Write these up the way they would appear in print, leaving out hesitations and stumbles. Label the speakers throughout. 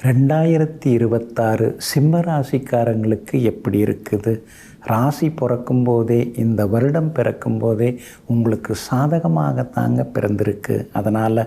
Speaker 1: 2026 சிம்ம ராசிக்காரங்களுக்கு எப்படி இருக்குது? ராசி பிறக்கும்போதே, இந்த வருடம் பிறக்கும்போதே உங்களுக்கு சாதகமாகத்தாங்க பிறந்திருக்கு. அதனால்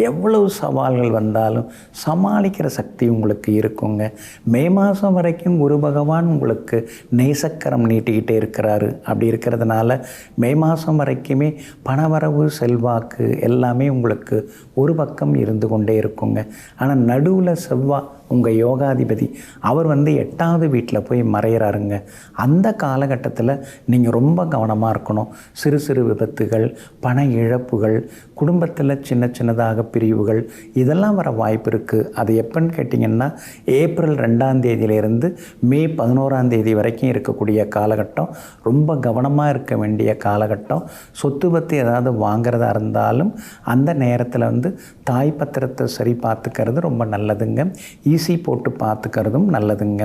Speaker 1: எவ்வளவு சவால்கள் வந்தாலும் சமாளிக்கிற சக்தி உங்களுக்கு இருக்குங்க. மே மாதம் வரைக்கும் குரு பகவான் உங்களுக்கு நேசக்கரம் நீட்டிக்கிட்டே இருக்கிறாரு. அப்படி இருக்கிறதுனால மே மாதம் வரைக்குமே பணவரவு, செல்வாக்கு எல்லாமே உங்களுக்கு ஒரு பக்கம் இருந்து கொண்டே இருக்குங்க. ஆனால் நடுவில் செவ்வாய் உங்கள் யோகாதிபதி அவர் 8வது வீட்டில் போய் மறையிறாருங்க. அந்த காலகட்டத்தில் நீங்கள் ரொம்ப கவனமாக இருக்கணும். சிறு சிறு விபத்துகள், பண இழப்புகள், குடும்பத்தில் சின்ன சின்னதாக பிரிவுகள் இதெல்லாம் வர வாய்ப்பு இருக்குது. அது எப்போன்னு கேட்டிங்கன்னா, ஏப்ரல் 2ஆம் தேதியிலேருந்து மே 11ஆம் தேதி வரைக்கும் இருக்கக்கூடிய காலகட்டம் ரொம்ப கவனமாக இருக்க வேண்டிய காலகட்டம். சொத்து பற்றி ஏதாவது வாங்கிறதா இருந்தாலும் அந்த நேரத்தில் தாய் பத்திரத்தை சரி பார்த்துக்கிறது ரொம்ப நல்லதுங்க. ஈசி போட்டு பார்த்துக்கிறதும் நல்லதுங்க.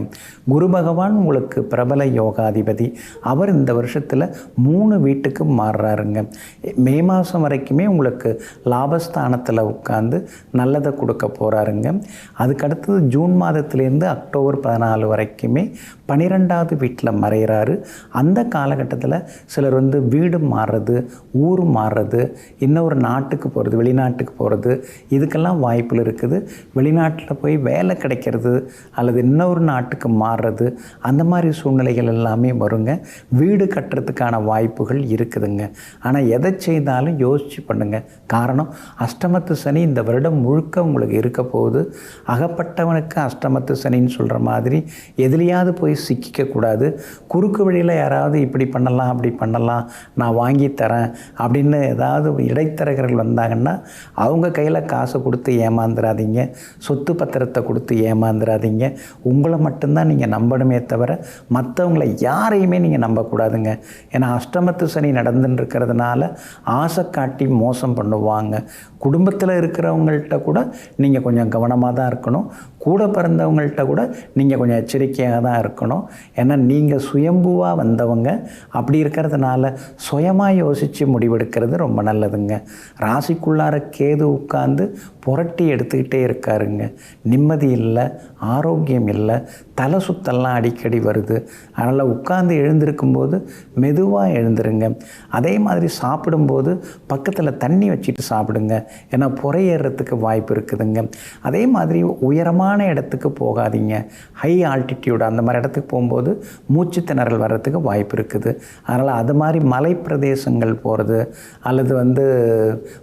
Speaker 1: குரு பகவான் உங்களுக்கு பிரபல யோகாதிபதி. அவர் இந்த வருஷத்தில் 3 வீட்டுக்கு மாறுறாருங்க. மே மாதம் வரைக்குமே உங்களுக்கு லாபஸ்தானத்தில் உட்காந்து நல்லதை கொடுக்க போகிறாருங்க. அதுக்கடுத்தது ஜூன் மாதத்துலேருந்து அக்டோபர் 14 வரைக்குமே 12வது வீட்டில் மறைகிறாரு. அந்த காலகட்டத்தில் சிலர் வீடு மாறுறது, ஊர் மாறுறது, இன்னொரு நாட்டுக்கு போகிறது, வெளிநாட்டுக்கு போகிறது, இதுக்கெல்லாம் வாய்ப்புகள் இருக்குது. வெளிநாட்டில் போய் வேலை கிடைக்கிறது அல்லது இன்னொரு நாட்டுக்கு மாறுறது, அந்த மாதிரி சூழ்நிலைகள் எல்லாமே வருங்க. வீடு கட்டுறதுக்கான வாய்ப்புகள் இருக்குதுங்க. ஆனால் எதை செய்தாலும் யோசித்து பண்ணுங்கள். காரணம், அஷ்டமத்து சனி இந்த வருடம் முழுக்க உங்களுக்கு இருக்க போகுது. அகப்பட்டவனுக்கு அஷ்டமத்து சனின்னு சொல்கிற மாதிரி எதுலையாவது போய் சிக்கிக்கக்கூடாது. குறுக்கு வழியில் யாராவது இப்படி பண்ணலாம், அப்படி பண்ணலாம், நான் வாங்கி தரேன் அப்படின்னு ஏதாவது இடைத்தரகர்கள் வந்தாங்கன்னா அவங்க கையில் காசை கொடுத்து ஏமாந்துடாதீங்க. சொத்து பத்திரத்தை கொடுத்து ஏமாந்துடாதீங்க. உங்களை மட்டும்தான் நீங்கள் நம்பணுமே தவிர மற்றவங்களை யாரையுமே நீங்கள் நம்பக்கூடாதுங்க. ஏன்னா அஷ்டமத்து சனி நடந்துன்னு இருக்கிறதுனால ஆசை காட்டி மோசம் பண்ணுவாங்க. குடும்பத்தில் இருக்கிறவங்கள்ட்ட கூட நீங்கள் கொஞ்சம் கவனமாக தான் இருக்கணும். கூட பிறந்தவங்கள்ட்ட கூட நீங்கள் கொஞ்சம் எச்சரிக்கையாக தான் இருக்கணும். ஏன்னா நீங்கள் சுயம்புவாக வந்தவங்க. அப்படி இருக்கிறதுனால சுயமாக யோசித்து முடிவெடுக்கிறது ரொம்ப நல்லதுங்க. ராசிக்குள்ளார கேது உட்கார்ந்து புரட்டி எடுத்துக்கிட்டே இருக்காருங்க. நிம்மதி இல்லை, ஆரோக்கியம் இல்லை, தலை சுத்தெல்லாம் அடிக்கடி வருது. அதனால் உட்கார்ந்து எழுந்திருக்கும்போது மெதுவாக எழுந்துருங்க. அதே மாதிரி சாப்பிடும்போது பக்கத்தில் தண்ணி வச்சுட்டு சாப்பிடுங்க. ஏன்னா புறையேறதுக்கு வாய்ப்பு இருக்குதுங்க. அதே மாதிரி உயரமான இடத்துக்கு போகாதீங்க. ஹை ஆல்டிடியூட் அந்த மாதிரி இடத்துக்கு போகும்போது மூச்சு திணறல் வர்றதுக்கு வாய்ப்பு இருக்குது. அதனால் அது மாதிரி மலை பிரதேசங்கள் போகிறது அல்லது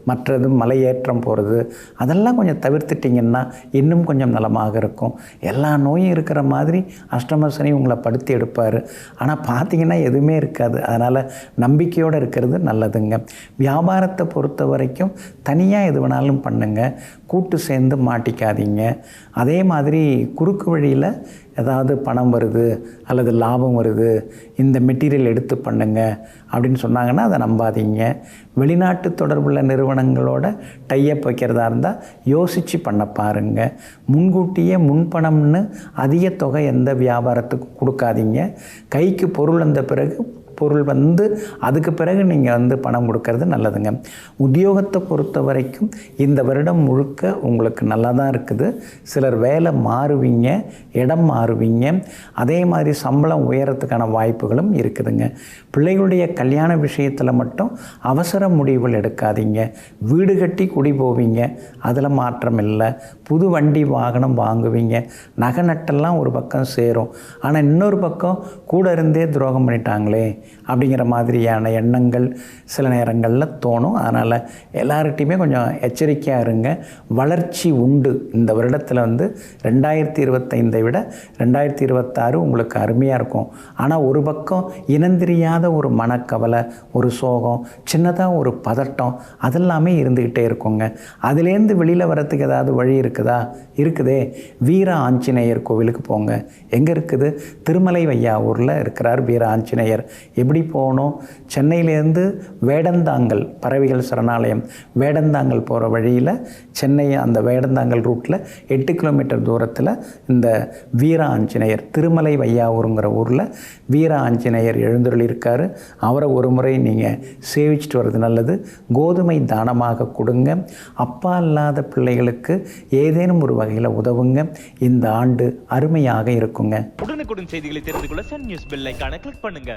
Speaker 1: மற்றது மலையேற்றம் போகிறது அதெல்லாம் கொஞ்சம் தவிர்த்துட்டிங்கன்னா இன்னும் கொஞ்சம் நலமாக இருக்கும். எல்லா நோயும் இருக்கிற மாதிரி அஷ்டம சனி உங்களை படுத்தி எடுப்பார். ஆனால் பார்த்தீங்கன்னா எதுவுமே இருக்காது. அதனால் நம்பிக்கையோடு இருக்கிறது நல்லதுங்க. வியாபாரத்தை பொறுத்த வரைக்கும் தனியாக எது வேணாலும் பண்ணுங்கள். கூட்டு சேர்ந்து மாட்டிக்காதீங்க. அதே மாதிரி குறுக்கு வழியில் ஏதாவது பணம் வருது அல்லது லாபம் வருது, இந்த மெட்டீரியல் எடுத்து பண்ணுங்க அப்படின்னு சொன்னாங்கன்னா அதை நம்பாதீங்க. வெளிநாட்டு தொடர்புள்ள நிறுவனங்களோட டைப் வைக்கிறதா இருந்தால் யோசித்து பண்ண பாருங்கள். முன்கூட்டியே முன்பணம்னு அதிக தொகை எந்த வியாபாரத்துக்கு கொடுக்காதீங்க. கைக்கு பொருள் வந்த பிறகு பொருள் அதுக்கு பிறகு நீங்கள் பணம் கொடுக்கறது நல்லதுங்க. உத்தியோகத்தை பொறுத்த வரைக்கும் இந்த வருடம் முழுக்க உங்களுக்கு நல்லா தான் இருக்குது. சிலர் வேலை மாறுவீங்க, இடம் மாறுவீங்க. அதே மாதிரி சம்பளம் உயரத்துக்கான வாய்ப்புகளும் இருக்குதுங்க. பிள்ளைகளுடைய கல்யாண விஷயத்தில் மட்டும் அவசர முடிவுகள் எடுக்காதீங்க. வீடு கட்டி குடி போவீங்க, அதில் மாற்றம் இல்லை. புது வண்டி வாகனம் வாங்குவீங்க. நகை நட்டெல்லாம் ஒரு பக்கம் சேரும். ஆனால் இன்னொரு பக்கம் கூட இருந்தே துரோகம் பண்ணிட்டாங்களே அப்படிங்கிற மாதிரியான எண்ணங்கள் சில நேரங்களில் தோணும். அதனால் எல்லார்கிட்டையுமே கொஞ்சம் எச்சரிக்கையாக இருங்க. வளர்ச்சி உண்டு. இந்த வருடத்தில் 2025 விட 2026 உங்களுக்கு அருமையாக இருக்கும். ஆனால் ஒரு பக்கம் இனந்தெரியாத ஒரு மனக்கவலை, ஒரு சோகம், சின்னதாக ஒரு பதட்டம் அதெல்லாமே இருந்துக்கிட்டே இருக்குங்க. அதுலேருந்து வெளியில் வரத்துக்கு ஏதாவது வழி இருக்குதா? இருக்குதே. வீர ஆஞ்சநேயர் கோவிலுக்கு போங்க. எங்கே இருக்குது? திருமலை வையாவூரில் இருக்கிறார் வீர ஆஞ்சநேயர். எப்படி போகணும்? சென்னையிலேருந்து வேடந்தாங்கல் பறவைகள் சரணாலயம் வேடந்தாங்கல் போகிற வழியில் சென்னை அந்த வேடந்தாங்கல் ரூட்டில் 8 கிலோமீட்டர் தூரத்தில் இந்த வீர ஆஞ்சநேயர் திருமலை வையாவூருங்கிற ஊரில் வீர ஆஞ்சநேயர் எழுந்தருளியிருக்காரு. அவரை ஒரு முறை நீங்கள் சேவிச்சுட்டு வர்றது நல்லது. கோதுமை தானமாக கொடுங்க. அப்பா இல்லாத பிள்ளைகளுக்கு ஏதேனும் ஒரு வகையில் உதவுங்க. இந்த ஆண்டு அருமையாக இருக்குங்க.
Speaker 2: உடனுக்குடன் செய்திகளை தெரிந்து கொள்ள சன் நியூஸ் பெல் ஐகானை கிளிக் பண்ணுங்க.